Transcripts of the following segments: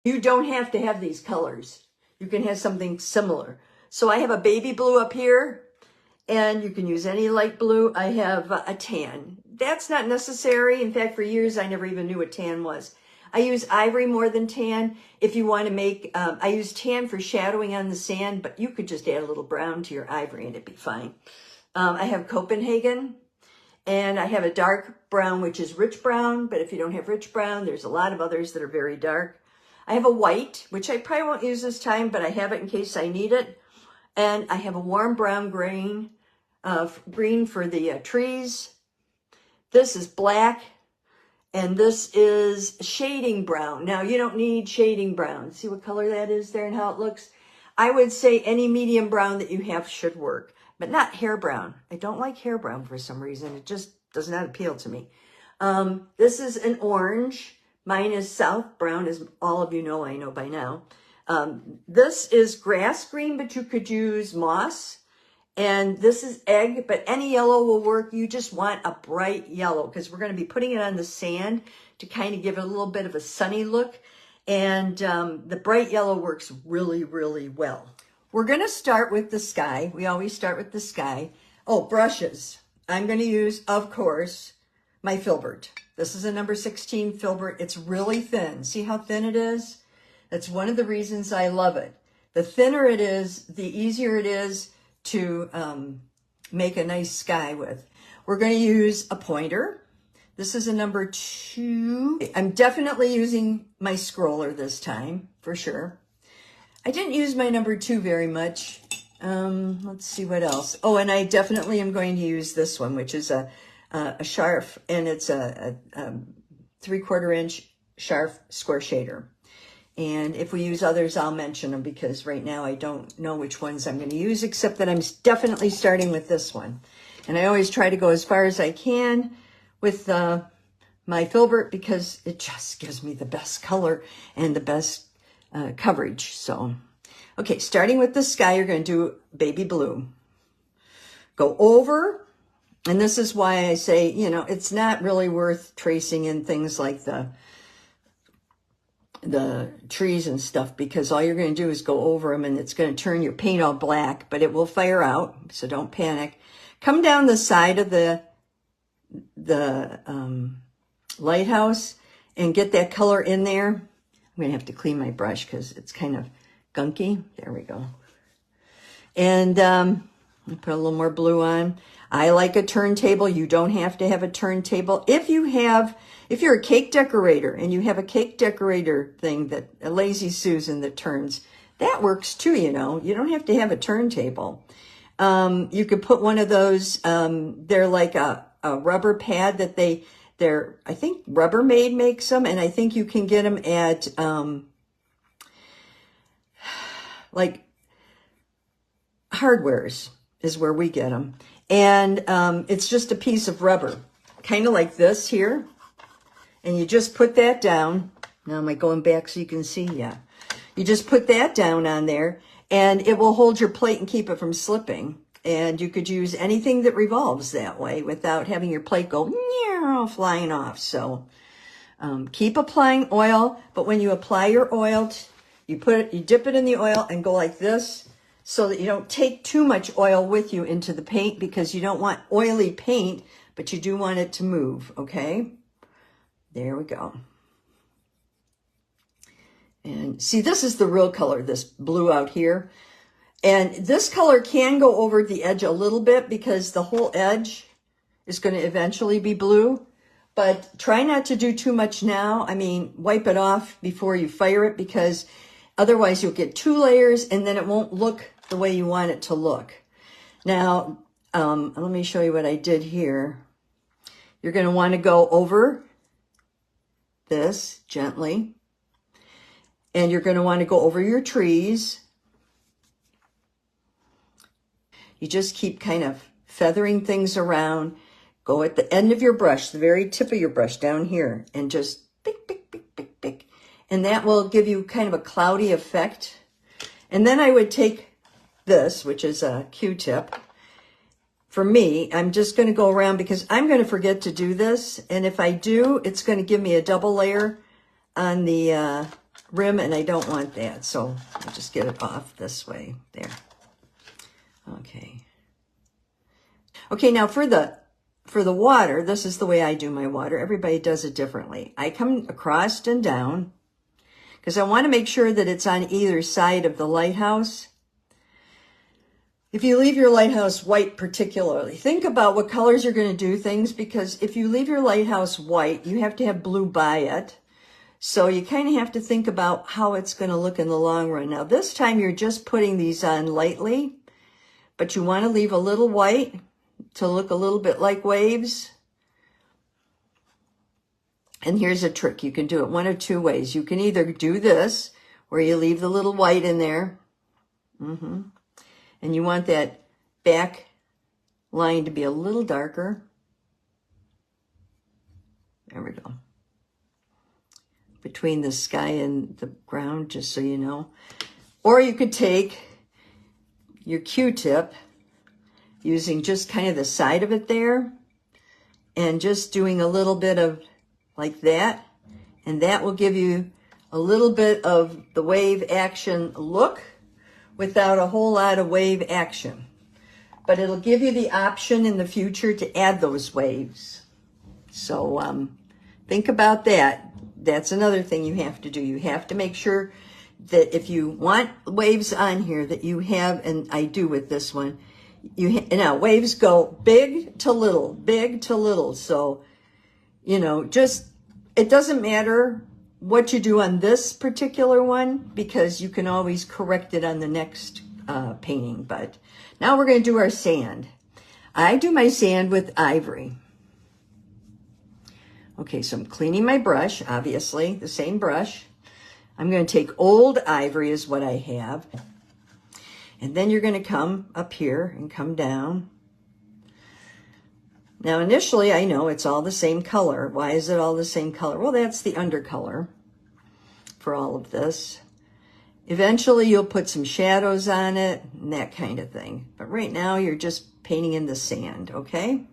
You don't have to have these colors. You can have something similar. So I have a baby blue up here, and you can use any light blue. I have a tan. That's not necessary. In fact, for years, I never even knew what tan was. I use ivory more than tan. If you want to make, I use tan for shadowing on the sand, but you could just add a little brown to your ivory and it'd be fine. I have Copenhagen, and I have a dark brown, which is rich brown, but if you don't have rich brown, there's a lot of others that are very dark. I have a white, which I probably won't use this time, but I have it in case I need it. And I have a warm brown green for the trees. This is black, and this is shading brown. Now, you don't need shading brown. See what color that is there and how it looks? I would say any medium brown that you have should work, but not hair brown. I don't like hair brown for some reason. It just does not appeal to me. This is an orange. Mine is South Brown, as all of you know, I know by now. This is grass green, but you could use moss. And this is egg, but any yellow will work. You just want a bright yellow because we're going to be putting it on the sand to kind of give it a little bit of a sunny look. And the bright yellow works really, really well. We're going to start with the sky. We always start with the sky. Oh, brushes. I'm going to use, of course, my filbert. This is a number 16 filbert. It's really thin. See how thin it is? That's one of the reasons I love it. The thinner it is, the easier it is to make a nice sky with. We're going to use a pointer. This is a number 2. I'm definitely using my scroller this time, for sure. I didn't use my number 2 very much. Let's see what else. Oh, and I definitely am going to use this one, which is a Sharf, and it's a 3/4 inch Sharf square shader. And if we use others, I'll mention them because right now I don't know which ones I'm going to use, except that I'm definitely starting with this one. And I always try to go as far as I can with my filbert because it just gives me the best color and the best coverage. So, okay, starting with the sky, you're going to do baby blue. Go over. And this is why I say, you know, it's not really worth tracing in things like the trees and stuff, because all you're going to do is go over them and it's going to turn your paint all black, but it will fire out. So don't panic. Come down the side of the lighthouse and get that color in there. I'm going to have to clean my brush because it's kind of gunky. There we go. And put a little more blue on. I like a turntable. You don't have to have a turntable. If you're a cake decorator and you have a cake decorator thing, that a Lazy Susan that turns, that works too, you know. You don't have to have a turntable. You could put one of those, they're like a rubber pad that I think Rubbermaid makes them, and I think you can get them at, like Hardware's is where we get them. And it's just a piece of rubber, kind of like this here. And you just put that down. Now, am I going back so you can see? Yeah. You just put that down on there, and it will hold your plate and keep it from slipping. And you could use anything that revolves that way without having your plate go flying off. So keep applying oil, but when you apply your oil, you dip it in the oil and go like this, so that you don't take too much oil with you into the paint, because you don't want oily paint, but you do want it to move, okay? There we go. And see, this is the real color, this blue out here. And this color can go over the edge a little bit because the whole edge is going to eventually be blue. But try not to do too much now. I mean, wipe it off before you fire it, because otherwise you'll get 2 layers and then it won't look the way you want it to look. Now, let me show you what I did here. You're going to want to go over this gently, and you're going to want to go over your trees. You just keep kind of feathering things around. Go at the end of your brush, the very tip of your brush down here, and just pick, pick, pick, pick, pick. And that will give you kind of a cloudy effect. And then I would take this, which is a Q-tip. For me, I'm just going to go around because I'm going to forget to do this. And if I do, it's going to give me a double layer on the rim, and I don't want that. So I'll just get it off this way. There. Okay. Okay, now for the water, this is the way I do my water. Everybody does it differently. I come across and down because I want to make sure that it's on either side of the lighthouse. If you leave your lighthouse white particularly, think about what colors you're going to do things, because if you leave your lighthouse white, you have to have blue by it. So you kind of have to think about how it's going to look in the long run. Now this time you're just putting these on lightly, but you want to leave a little white to look a little bit like waves. And here's a trick. You can do it one of two ways. You can either do this, where you leave the little white in there. And you want that back line to be a little darker. There we go. Between the sky and the ground, just so you know. Or you could take your Q-tip, using just kind of the side of it there, and just doing a little bit of like that, and that will give you a little bit of the wave action look without a whole lot of wave action. But it'll give you the option in the future to add those waves. So think about that. That's another thing you have to do. You have to make sure that if you want waves on here that you have, and I do with this one, now waves go big to little, big to little. So, you know, just, it doesn't matter what you do on this particular one, because you can always correct it on the next painting. But now we're going to do our sand. I do my sand with ivory. Okay, so I'm cleaning my brush, obviously, the same brush. I'm going to take old ivory is what I have. And then you're going to come up here and come down. Now, initially, I know it's all the same color. Why is it all the same color? Well, that's the undercolor for all of this. Eventually, you'll put some shadows on it and that kind of thing. But right now, you're just painting in the sand, okay?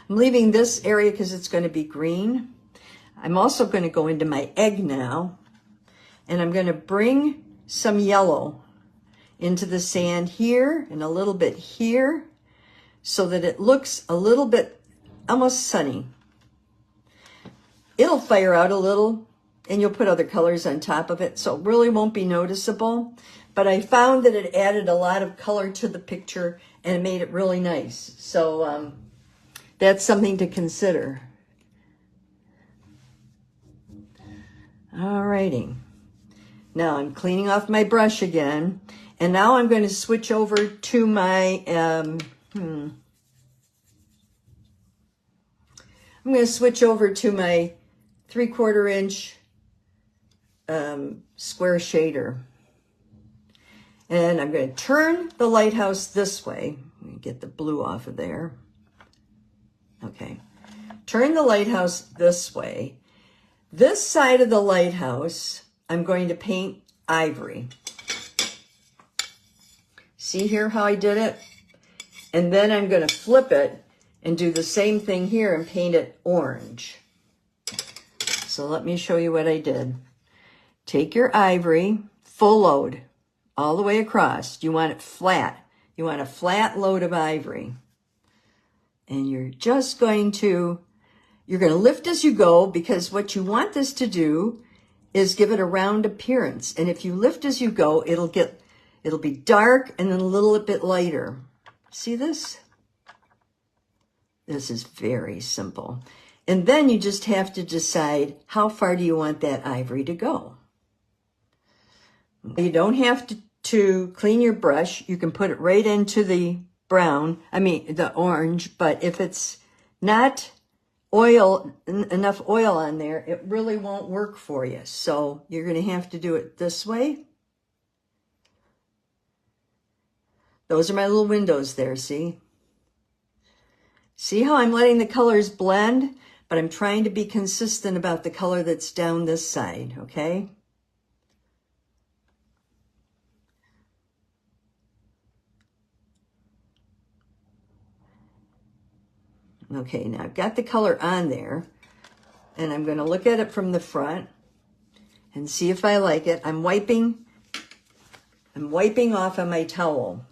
I'm leaving this area because it's going to be green. I'm also going to go into my egg now, and I'm going to bring some yellow into the sand here and a little bit here, so that it looks a little bit almost sunny. It'll fire out a little, and you'll put other colors on top of it, so it really won't be noticeable. But I found that it added a lot of color to the picture, and it made it really nice. So that's something to consider. All righty. Now I'm cleaning off my brush again, and now I'm going to switch over to my, I'm going to switch over to my 3/4 inch square shader. And I'm going to turn the lighthouse this way. Let me get the blue off of there. Okay. Turn the lighthouse this way. This side of the lighthouse, I'm going to paint ivory. See here how I did it? And then I'm going to flip it and do the same thing here and paint it orange. So let me show you what I did. Take your ivory, full load, all the way across. You want it flat. You want a flat load of ivory. And you're just going to, you're going to lift as you go, because what you want this to do is give it a round appearance. And if you lift as you go, it'll be dark and then a little bit lighter. See this? This is very simple. And then you just have to decide how far do you want that ivory to go. You don't have to clean your brush. You can put it right into the the orange, but if it's not enough oil on there, it really won't work for you. So you're going to have to do it this way. Those are my little windows there, see? See how I'm letting the colors blend, but I'm trying to be consistent about the color that's down this side, okay? Okay, now I've got the color on there, and I'm going to look at it from the front, and see if I like it. I'm wiping off on my towel.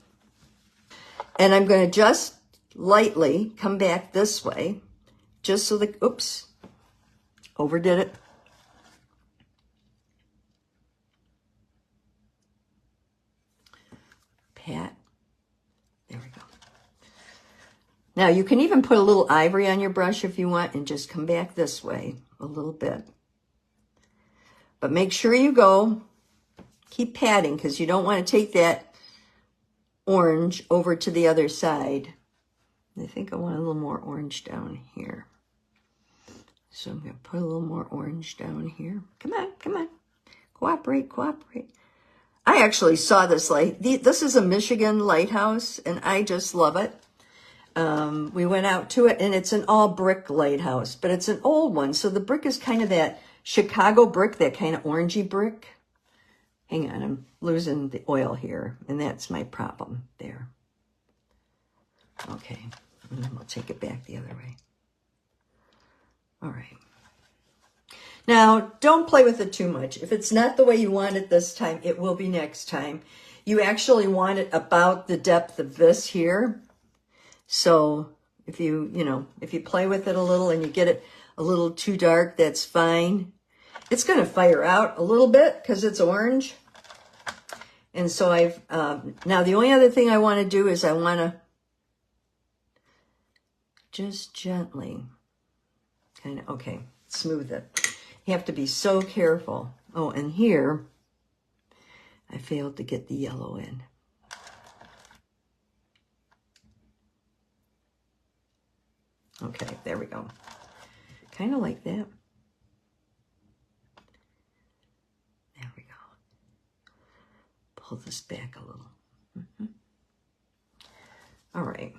And I'm going to just lightly come back this way, just so the, oops, overdid it. Pat. There we go. Now you can even put a little ivory on your brush if you want and just come back this way a little bit. But make sure you keep patting because you don't want to take that orange over to the other side. I think I want a little more orange down here. So I'm going to put a little more orange down here. Come on, come on. Cooperate, cooperate. I actually saw this light. This is a Michigan lighthouse, and I just love it. We went out to it, and it's an all brick lighthouse, but it's an old one. So the brick is kind of that Chicago brick, that kind of orangey brick. Hang on, I'm losing the oil here, and that's my problem there. Okay, and then we'll take it back the other way. All right. Now, don't play with it too much. If it's not the way you want it this time, it will be next time. You actually want it about the depth of this here. So if you play with it a little and you get it a little too dark, that's fine. It's going to fire out a little bit because it's orange. And so now the only other thing I want to do is I want to just gently kind of, okay, smooth it. You have to be so careful. Oh, and here, I failed to get the yellow in. Okay, there we go. Kind of like that. There we go. Pull this back a little. All right.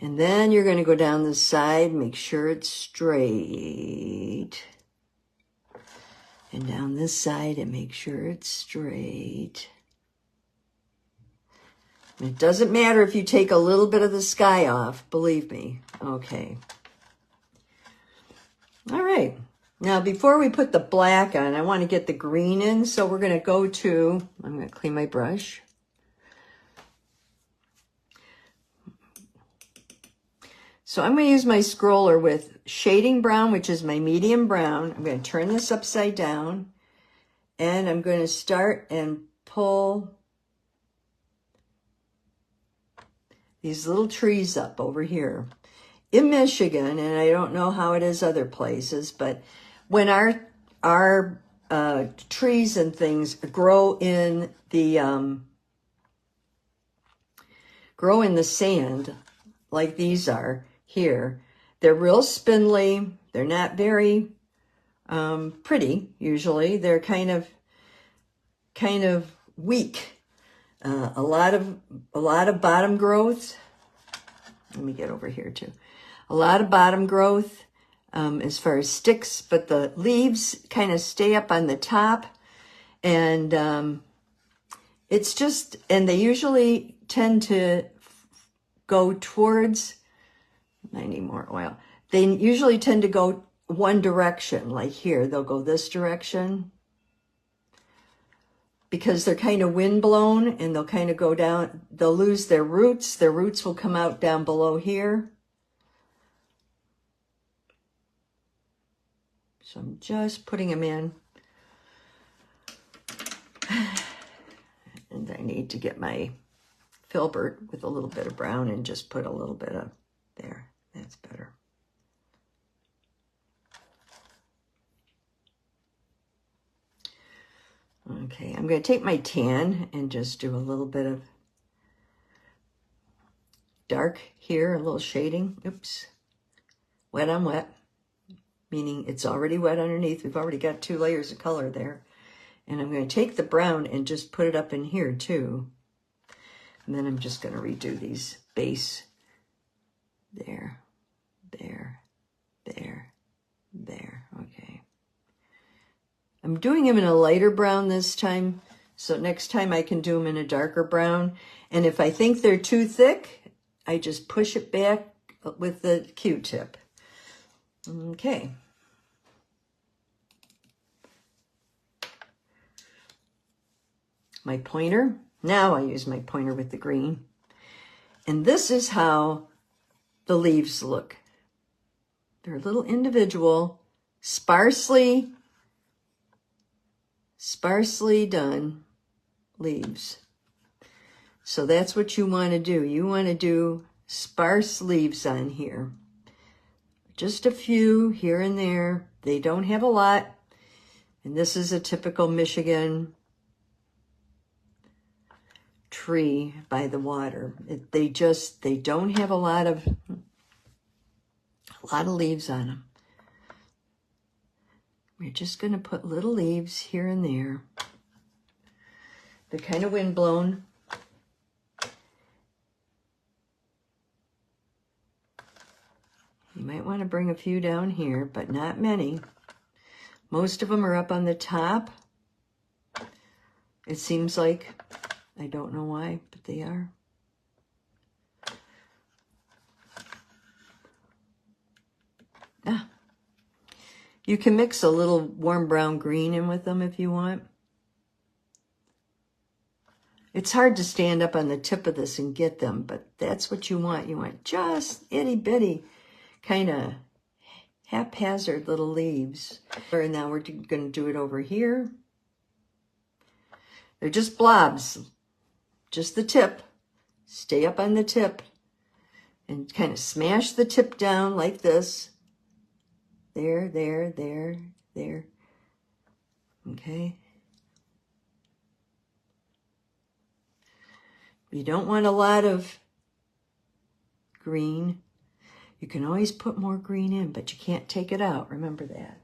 And then you're going to go down the side, make sure it's straight. And down this side and make sure it's straight. And it doesn't matter if you take a little bit of the sky off, believe me. Okay. All right. Now, before we put the black on, I want to get the green in. So we're going to go to, I'm going to clean my brush. So I'm going to use my scroller with shading brown, which is my medium brown. I'm going to turn this upside down, and I'm going to start and pull these little trees up over here. In Michigan, and I don't know how it is other places, but when our trees and things grow in the sand, like these are here, they're real spindly. They're not very pretty. Usually, they're kind of weak. A lot of bottom growth. Let me get over here too. A lot of bottom growth as far as sticks, but the leaves kind of stay up on the top, and it's just, and they usually tend to go towards, I need more oil. They usually tend to go one direction, like here, they'll go this direction because they're kind of wind blown, and they'll kind of go down, they'll lose their roots. Their roots will come out down below here. So I'm just putting them in. And I need to get my filbert with a little bit of brown and just put a little bit of there. That's better. Okay, I'm going to take my tan and just do a little bit of dark here, a little shading. Oops. Wet on wet, meaning it's already wet underneath. We've already got 2 layers of color there. And I'm going to take the brown and just put it up in here too. And then I'm just going to redo these base. There, there, there, there. Okay. I'm doing them in a lighter brown this time, so next time I can do them in a darker brown. And if I think they're too thick, I just push it back with the Q-tip. Okay. my pointer. Now I use my pointer with the green. And this is how the leaves look. They're a little individual, sparsely done leaves. So that's what you want to do. You want to do sparse leaves on here. Just a few here and there. They don't have a lot. And this is a typical Michigan tree by the water. They don't have a lot of leaves on them. We're just going to put little leaves here and there. They're kind of windblown. You might want to bring a few down here, but not many. Most of them are up on the top. It seems like, I don't know why, but they are. You can mix a little warm brown green in with them if you want. It's hard to stand up on the tip of this and get them, but that's what you want. You want just itty bitty kind of haphazard little leaves. And now we're going to do it over here. They're just blobs, just the tip. Stay up on the tip and kind of smash the tip down like this. There, there, there, there. Okay. You don't want a lot of green. You can always put more green in, but you can't take it out. Remember that.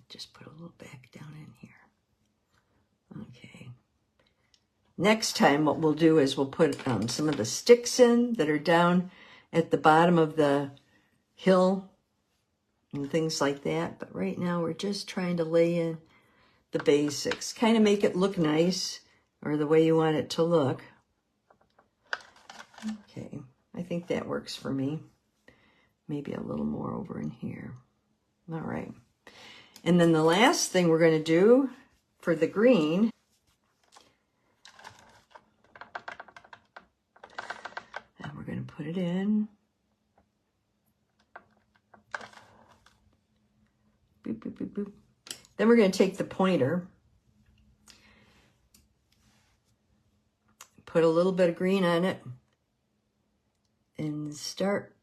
Just put a little back down in here. Okay. Next time what we'll do is we'll put some of the sticks in that are down at the bottom of the hill and things like that. But right now we're just trying to lay in the basics. Kind of make it look nice or the way you want it to look. Okay, I think that works for me. Maybe a little more over in here. All right. And then the last thing we're going to do for the green, and we're going to put it in. Boop, boop, boop, boop. Then we're going to take the pointer, put a little bit of green on it, and start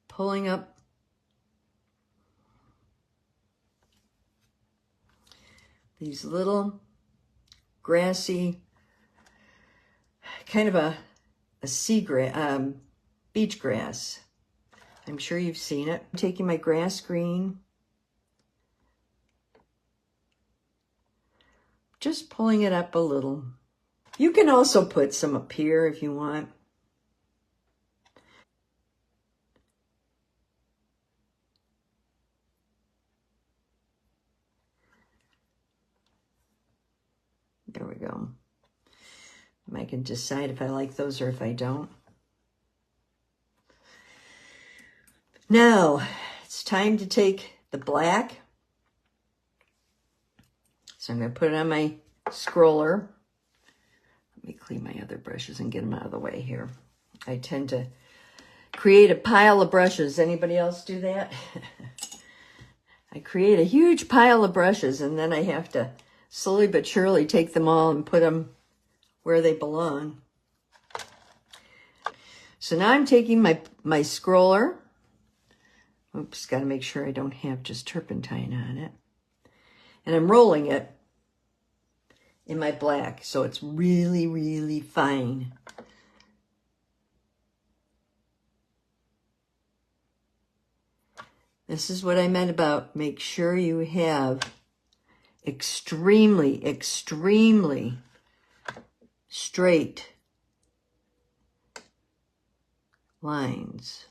pulling up these little grassy, kind of a seagrass, beach grass. I'm sure you've seen it. I'm taking my grass green, just pulling it up a little. You can also put some up here if you want. There we go. I can decide if I like those or if I don't. Now, it's time to take the black. So I'm going to put it on my scroller. Let me clean my other brushes and get them out of the way here. I tend to create a pile of brushes. Anybody else do that? I create a huge pile of brushes and then I have to slowly but surely take them all and put them where they belong. So now I'm taking my scroller. Oops, got to make sure I don't have just turpentine on it. And I'm rolling it in my black so it's really, really fine. This is what I meant about make sure you have extremely, extremely straight lines.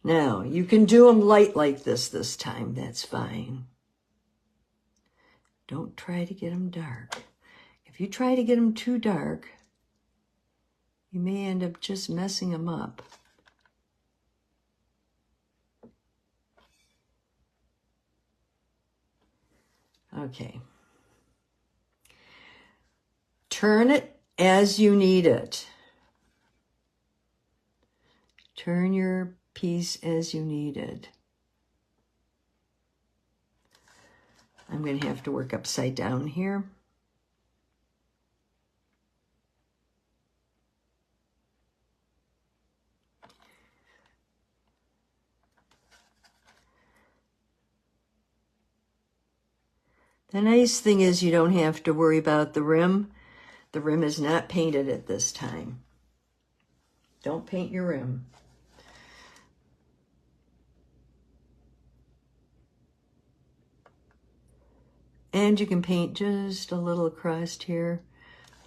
Now, you can do them light like this time. That's fine. Don't try to get them dark. If you try to get them too dark, you may end up just messing them up. Okay. Turn it as you need it. Turn your piece as you need it. I'm going to have to work upside down here. The nice thing is you don't have to worry about the rim. The rim is not painted at this time. Don't paint your rim. And you can paint just a little across here.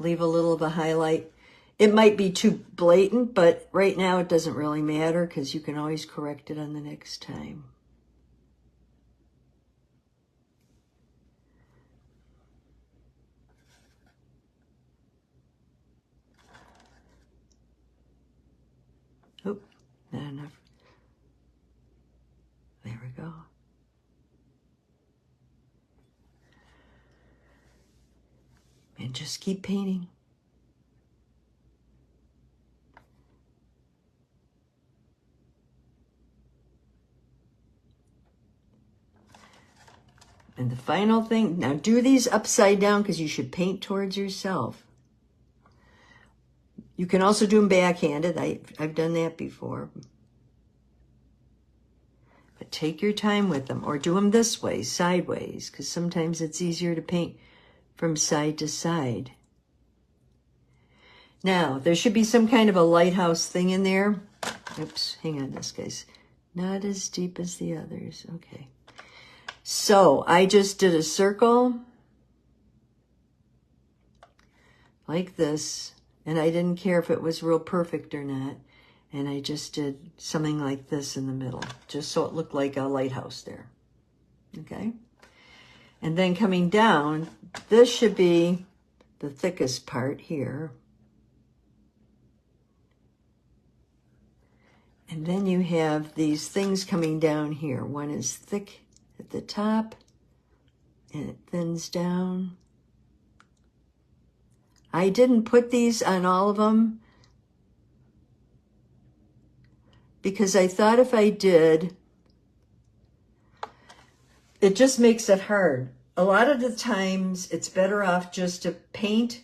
Leave a little of a highlight. It might be too blatant, but right now it doesn't really matter because you can always correct it on the next time. Oop, not enough. There we go. And just keep painting. And the final thing, now do these upside down because you should paint towards yourself. You can also do them backhanded. I've done that before. But take your time with them, or do them this way, sideways, because sometimes it's easier to paint from side to side. Now, there should be some kind of a lighthouse thing in there. Oops, hang on, this guy's not as deep as the others. Okay. So I just did a circle like this, and I didn't care if it was real perfect or not. And I just did something like this in the middle, just so it looked like a lighthouse there. Okay. And then coming down, this should be the thickest part here. And then you have these things coming down here. One is thick at the top, and it thins down. I didn't put these on all of them because I thought if I did, it just makes it hard. A lot of the times it's better off just to paint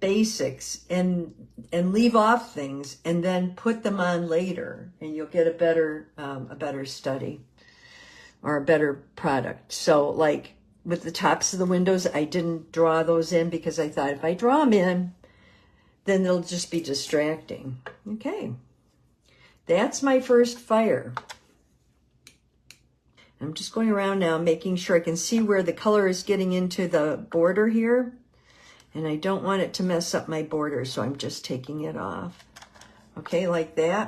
basics and leave off things and then put them on later, and you'll get a better study or a better product. So like with the tops of the windows, I didn't draw those in because I thought if I draw them in, then they'll just be distracting. Okay, that's my first fire. I'm just going around now making sure I can see where the color is getting into the border here. And I don't want it to mess up my border, so I'm just taking it off. Okay, like that.